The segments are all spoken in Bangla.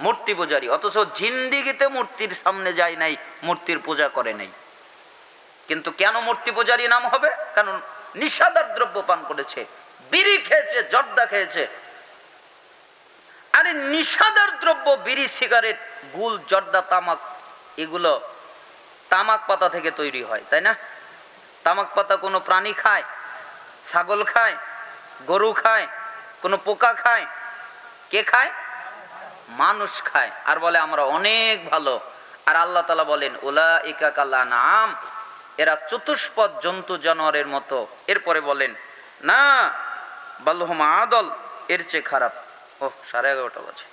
মূর্তি পূজারী, অথচ জিন্দিগিতে মূর্তির সামনে যায় নাই, মূর্তির পূজা করে নাই। কিন্তু কেন মূর্তি পূজারী নাম হবে? কারণ নিশাদার দ্রব্য পান করেছে, বিড়ি খেয়েছে, জর্দা খেয়েছে। আরে নিশাদার দ্রব্য বিড়ি, সিগারেট, গুল, জর্দা, তামাক, এগুলো তামাক পাতা থেকে তৈরি হয়, তাই না? তামাক পাতা কোনো প্রাণী খায়? ছাগল খায়, গরু খায়, কোনো পোকা খায়? কে খায়? মানুষ খায়, আর বলে আমরা অনেক ভালো। আর আল্লাহ তাআলা বলেন উলাইকা কাল আনআম, এরা চতুষ্পদ জন্তু জানোয়ারের মতো। এরপরে বলেন না বালহুম আদল, এর চেয়ে খারাপ। ও 11:30 বাজে,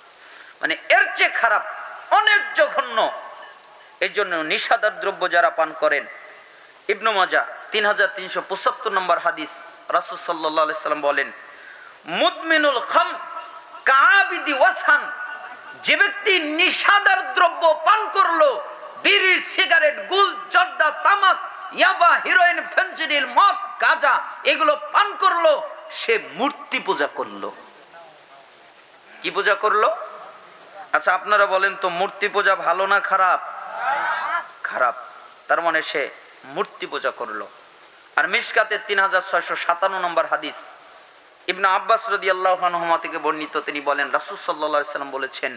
মানে এর চেয়ে খারাপ, অনেক জঘন্য। এই জন্য নিশাদার দ্রব্য যারা পান করেন, ইবনে মাজাহ 3375 নম্বর হাদিস, রাসূল সাল্লাল্লাহু আলাইহি সাল্লাম বলেন মুদমিনুল খাম কাআবিদি ওয়াসান, যে ব্যক্তি নিশাদার দ্রব্য পান করলো, বিড়ি, সিগারেট, গুল, জর্দা, তামাক, ইয়াবা, হিরোইন, ফেনসিডিল, মদ, গাঁজা, এগুলো পান করলো, সে মূর্তি পূজা করলো। কি পূজা করলো? আচ্ছা আপনারা বলেন তো, মূর্তি পূজা ভালো না খারাপ? খারাপ। তার মানে সে মূর্তি পূজা করলো। আর মিশকাতের 3657 নম্বর হাদিস, ইবনে আব্বাস রাদিয়াল্লাহু আনহুমা থেকে বর্ণিত, তিনি বলেন রাসূল সাল্লাল্লাহু আলাইহি সাল্লাম বলেছেন,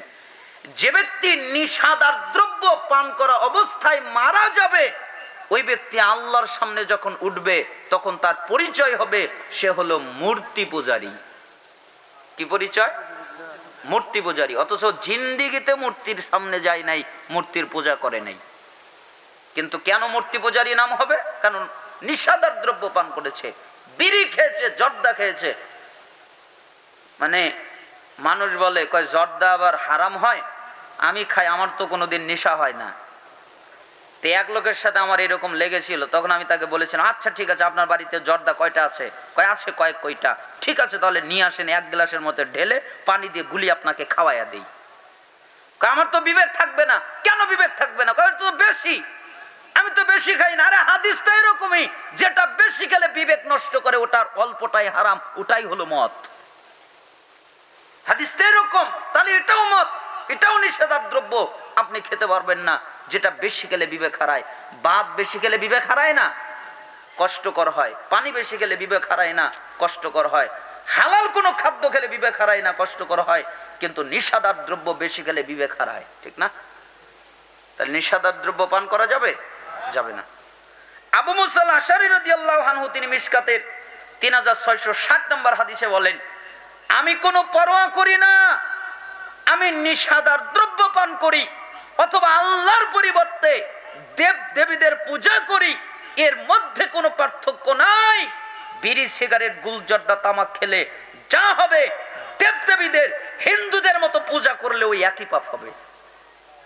যে ব্যক্তি নিশাদার দ্রব্য পান করা অবস্থায় মারা যাবে, ওই ব্যক্তি আল্লাহর সামনে যখন উঠবে, তখন তার পরিচয় হবে সে হলো মূর্তি পূজারী। কি পরিচয়? মূর্তি পূজারী। অথচ জিন্দিগিতে মূর্তির সামনে যায় নাই, মূর্তির পূজা করে নাই। কিন্তু কেন মূর্তি পূজারী নাম হবে? কারণ নিশাদার দ্রব্য পান করেছে, বিড়ি খেয়েছে, জর্দা খেয়েছে। মানে মানুষ বলে, কয় জর্দা আবার হারাম হয়? আমি খাই, আমার তো কোনোদিন নেশা হয় না। তো এক লোকের সাথে আমার এরকম লেগেছিল, তখন আমি তাকে বলেছিলাম, আচ্ছা ঠিক আছে, আপনার বাড়িতে জর্দা কয়টা আছে? কয় আছে কয়টা। ঠিক আছে, তাহলে নিয়ে আসেন, এক গ্লাসের মধ্যে ঢেলে পানি দিয়ে গুলি আপনাকে খাওয়াইয়া দিই। আমার তো বিবেক থাকবে না। কেন বিবেক থাকবে না? কয় তো বেশি, আমি তো বেশি খাই না। আরে হাদিস তো এরকমই, যেটা বেশি খেলে বিবেক নষ্ট করে, ওটার অল্পটাই হারাম, ওটাই হলো মদ। হাদিস তো এরকম, তাহলে এটাও মদ, এটাও নিষেধার দ্রব্য, আপনি খেতে পারবেন না। যেটা বেশি খেলে বিবেক হারায়। ভাত বেশি খেলে বিবেক হারায় না, কষ্টকর হয়। পানি বেশি খেলে বিবেক হারায় না, কষ্টকর হয়। হালাল কোনো খাদ্য খেলে বিবেক হারায় না, কষ্টকর হয়। কিন্তু নিষেধার দ্রব্য বেশি খেলে বিবেক হারায়, ঠিক না? তাহলে নিষেধার দ্রব্য পান করা যাবে? যাবে না। আবু মুসা আল আশআরী রাদিয়াল্লাহু আনহু, তিনি মিশকাতের 3660 নম্বর হাদিসে বলেন, আমি কোনো পরোয়া করি না, আমি নিশাদার দ্রব্য পান করি অথবা আল্লাহর পরিবর্তে দেব দেবীদের পূজা করি, এর মধ্যে কোনো পার্থক্য নাই। বিড়ি, সিগারেট, গুল, জর্দা, তামাক খেলে যা হবে, দেব দেবীদের, হিন্দুদের মতো পূজা করলে ওই একই পাপ হবে।